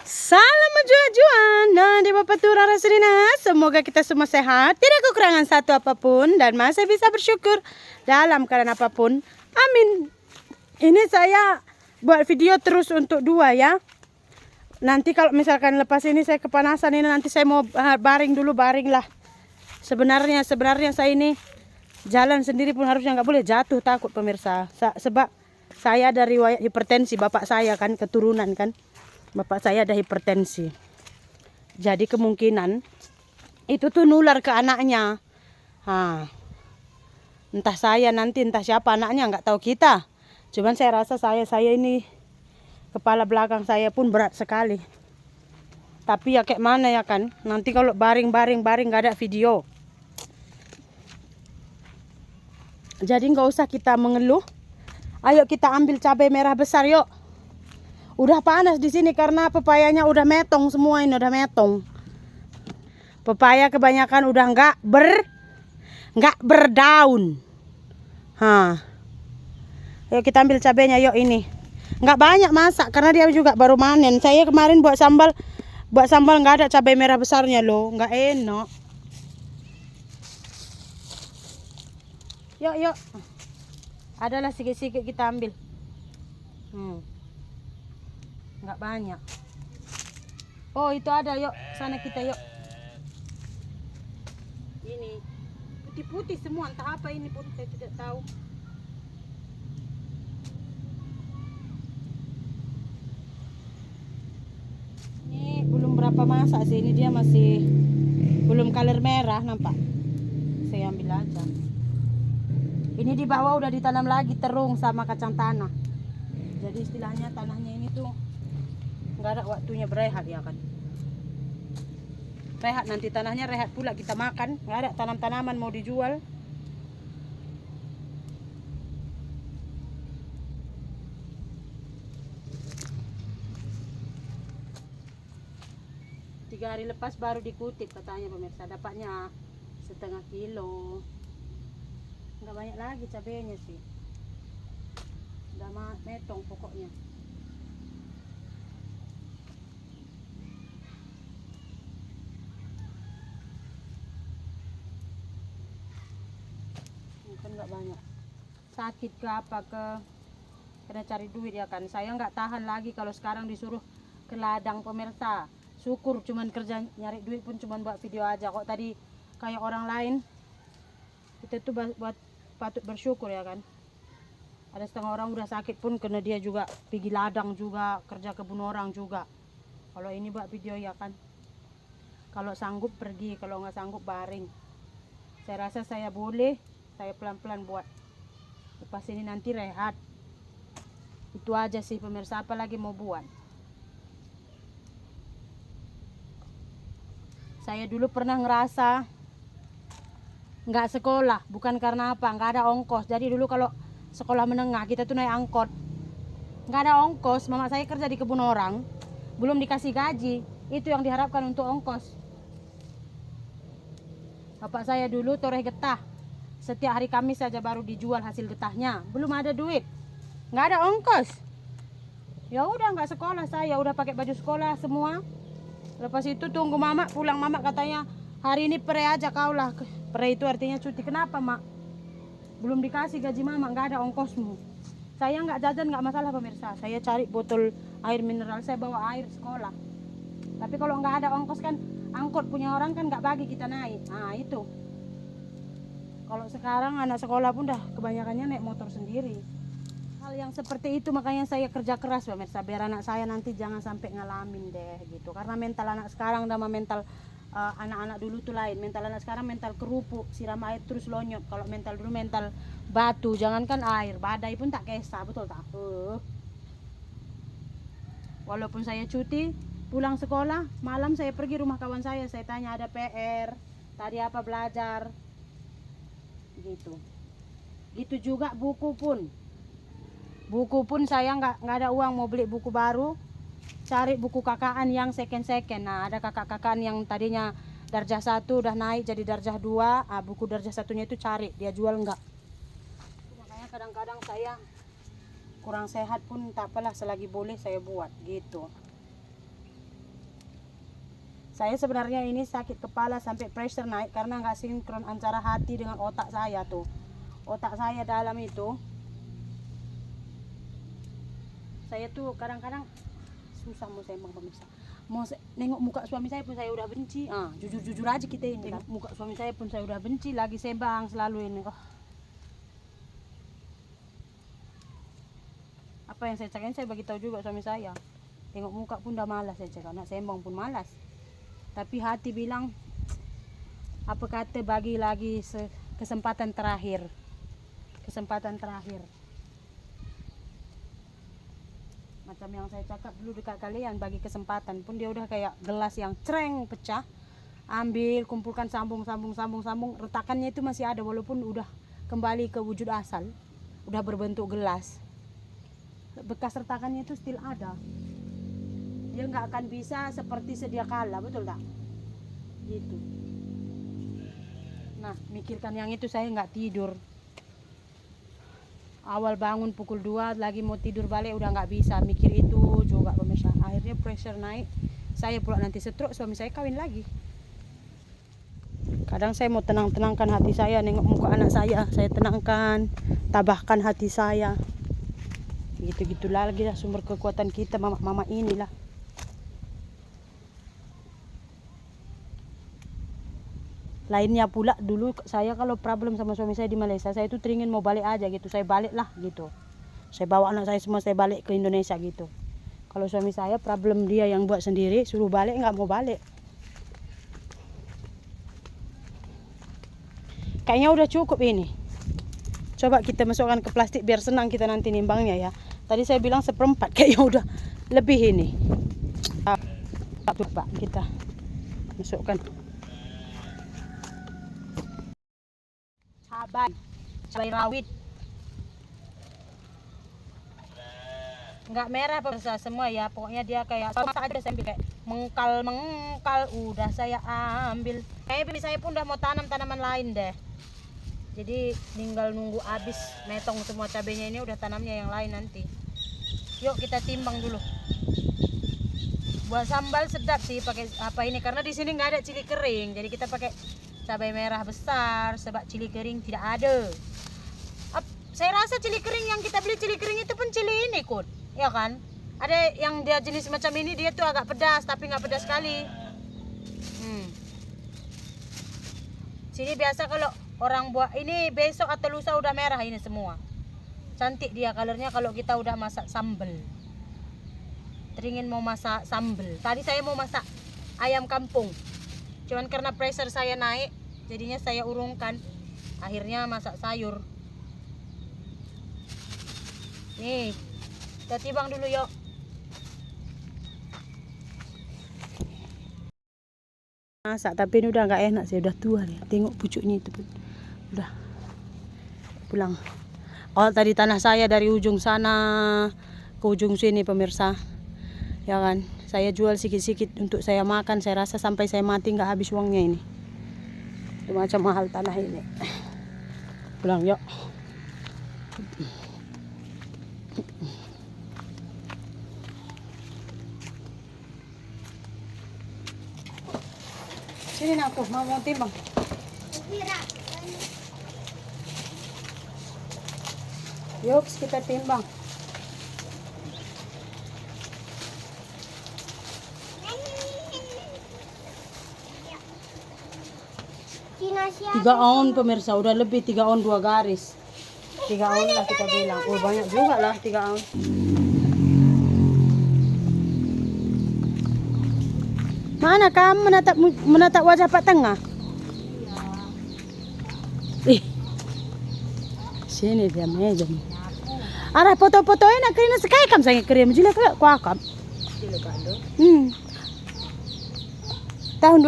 Salam menjual-jual dan di Bapak Tura Rasulina. Semoga kita semua sehat, tidak kekurangan satu apapun dan masih bisa bersyukur dalam keadaan apapun. Amin. Ini saya buat video terus untuk dua ya. Nanti kalau misalkan lepas ini saya kepanasan ini, nanti saya mau baring dulu, baring lah. Sebenarnya saya ini jalan sendiri pun harusnya nggak boleh jatuh, takut pemirsa. Sebab saya ada riwayat hipertensi, bapak saya kan keturunan kan. Bapak saya ada hipertensi. Jadi kemungkinan itu tuh nular ke anaknya. Entah saya nanti, entah siapa anaknya, nggak tahu kita. Cuman saya rasa saya ini kepala belakang saya pun berat sekali. Tapi ya kayak mana ya kan. Nanti kalau baring nggak ada video. Jadi nggak usah kita mengeluh. Ayo kita ambil cabai merah besar yuk. Udah panas di sini karena pepayanya udah metong semua, ini udah metong. Pepaya kebanyakan udah nggak berdaun. Yuk kita ambil cabenya yuk ini. Nggak banyak masak karena dia juga baru panen. Saya kemarin buat sambal nggak ada cabai merah besarnya loh, nggak enak. Yuk. Adalah sikit-sikit kita ambil. Nggak banyak. Oh itu ada, yuk sana kita yuk. Ini putih-putih semua, entah apa ini pun saya tidak tahu. Ini belum berapa masak sih, ini dia masih belum color merah nampak. Saya ambil aja. Ini di bawah udah ditanam lagi terung sama kacang tanah. Jadi istilahnya tanahnya ini tuh nggak ada waktunya berehat ya kan. Rehat nanti tanahnya, rehat pula kita makan. Nggak ada tanam-tanaman mau dijual. Tiga hari lepas baru dikutip katanya pemirsa, dapatnya setengah kilo. Nggak banyak lagi cabenya sih, udah metong pokoknya. Kan nggak banyak. Sakit ke apa ke, kena cari duit ya kan. Saya nggak tahan lagi kalau sekarang disuruh ke ladang pemirsa. Syukur cuman kerja nyari duit pun cuman buat video aja. Kok tadi kayak orang lain, kita tuh buat patut bersyukur ya kan. Ada setengah orang udah sakit pun kena dia juga pergi ladang juga, kerja kebun orang juga. Kalau ini buat video ya kan. Kalau sanggup pergi, kalau nggak sanggup baring. Saya rasa saya boleh, saya pelan-pelan buat. Lepas ini nanti rehat. Itu aja sih pemirsa, apa lagi mau buat. Saya dulu pernah ngerasa nggak sekolah, bukan karena apa, nggak ada ongkos. Jadi dulu kalau sekolah menengah kita tuh naik angkot, nggak ada ongkos. Mama saya kerja di kebun orang, belum dikasih gaji, itu yang diharapkan untuk ongkos. Bapak saya dulu toreh getah, setiap hari Kamis saja baru dijual hasil getahnya, belum ada duit, nggak ada ongkos. Ya udah nggak sekolah, saya udah pakai baju sekolah semua. Lepas itu tunggu mama pulang. Mama katanya hari ini pre aja kau lah. Pre itu artinya cuti. Kenapa mak? Belum dikasih gaji mama, nggak ada ongkosmu. Saya nggak jajan, nggak masalah pemirsa. Saya cari botol air mineral, saya bawa air sekolah. Tapi kalau nggak ada ongkos kan, angkot punya orang kan nggak bagi kita naik. Nah itu. Kalau sekarang anak sekolah pun dah kebanyakannya naik motor sendiri. Hal yang seperti itu makanya saya kerja keras pemirsa, biar anak saya nanti jangan sampai ngalamin deh gitu. Karena mental anak sekarang sama mental anak-anak dulu tuh lain. Mental anak sekarang mental kerupuk, siram air terus lonyot. Kalau mental dulu mental batu, jangankan air, badai pun tak kisah, betul tak? Walaupun saya cuti, pulang sekolah, malam saya pergi rumah kawan saya tanya ada PR, tadi apa belajar, gitu. Gitu juga buku pun saya nggak ada uang mau beli buku baru, cari buku kakaan yang second. Nah ada kakak-kakaan yang tadinya darjah 1 udah naik jadi darjah 2. Buku darjah 1-nya itu cari dia jual nggak. Makanya kadang-kadang saya kurang sehat pun tak apalah, selagi boleh saya buat gitu. Saya sebenarnya ini sakit kepala sampai pressure naik karena nggak sinkron antara hati dengan otak saya tuh. Otak saya dalam itu, saya tuh kadang-kadang susah mau sembang pemirsa. Nengok muka suami saya pun saya udah benci. Jujur-jujur aja kita ini. Nengok muka suami saya pun saya udah benci, lagi sembang selalu ini. Apa yang saya cakapin saya bagi tahu juga suami saya. Tengok muka pun udah malas saya cakap, nak sembang pun malas. Tapi hati bilang, apa kata bagi lagi kesempatan terakhir. Kesempatan terakhir. Macam yang saya cakap dulu dekat kalian, bagi kesempatan pun dia udah kayak gelas yang cereng pecah. Ambil, kumpulkan, sambung, retakannya itu masih ada walaupun udah kembali ke wujud asal. Udah berbentuk gelas. Bekas retakannya itu still ada. Dia nggak akan bisa seperti sedia kala, betul tak? Gitu. Nah, mikirkan yang itu saya nggak tidur. Awal bangun pukul 2 lagi mau tidur balik udah nggak bisa mikir itu juga pemirsa. Akhirnya pressure naik. Saya pula nanti stroke, suami saya kawin lagi. Kadang saya mau tenangkan hati saya, nengok muka anak saya tenangkan, tabahkan hati saya. Gitu-gitu lagi lah sumber kekuatan kita mama inilah. Lainnya pula dulu saya kalau problem sama suami saya di Malaysia, saya itu teringin mau balik aja gitu, saya balik lah gitu. Saya bawa anak saya semua, saya balik ke Indonesia gitu. Kalau suami saya problem dia yang buat sendiri, suruh balik nggak mau balik. Kayaknya udah cukup ini. Coba kita masukkan ke plastik biar senang kita nanti nimbangnya ya. Tadi saya bilang 1/4, kayaknya udah lebih ini. Coba kita masukkan. Cabai rawit. Enggak merah pemirsa semua ya, pokoknya dia kayak sama aja sampai kayak mengkal udah saya ambil. Kayak saya pun udah mau tanam tanaman lain deh. Jadi tinggal nunggu habis metong semua cabenya ini, udah tanamnya yang lain nanti. Yuk kita timbang dulu. Buat sambal sedap sih pakai apa ini, karena di sini nggak ada cili kering, jadi kita pakai cabai merah besar, sebab cili kering tidak ada. Saya rasa cili kering yang kita beli cili kering itu pun cili ini Kun, ya kan? Ada yang dia jenis macam ini, dia tuh agak pedas tapi nggak pedas sekali. Sini biasa kalau orang buat ini besok atau lusa udah merah ini semua. Cantik dia colornya kalau kita udah masak sambal. Teringin mau masak sambal. Tadi saya mau masak ayam kampung. Cuman karena pressure saya naik, jadinya saya urungkan. Akhirnya masak sayur. Nih, kita timbang dulu yuk. Masak tapi ini udah nggak enak, saya udah tua nih. Tengok pucuknya itu pun udah pulang. Oh tadi tanah saya dari ujung sana ke ujung sini pemirsa, ya kan? Saya jual sikit-sikit untuk saya makan. Saya rasa sampai saya mati nggak habis uangnya ini. Macam mahal tanah ini. Pulang yuk. Sini nak aku mau timbang. Yuk kita timbang. Tiga on pemirsa, udah lebih 3 on 2 garis. 3 on lah kita bilang. Oh banyak juga lah 3 on. Mana kamu menatap wajah Pak Tengah? Ih, sini dia meja nih. Arah foto-fotonya nak kena sekali kam saya kirim jila ke aku akam. Tahun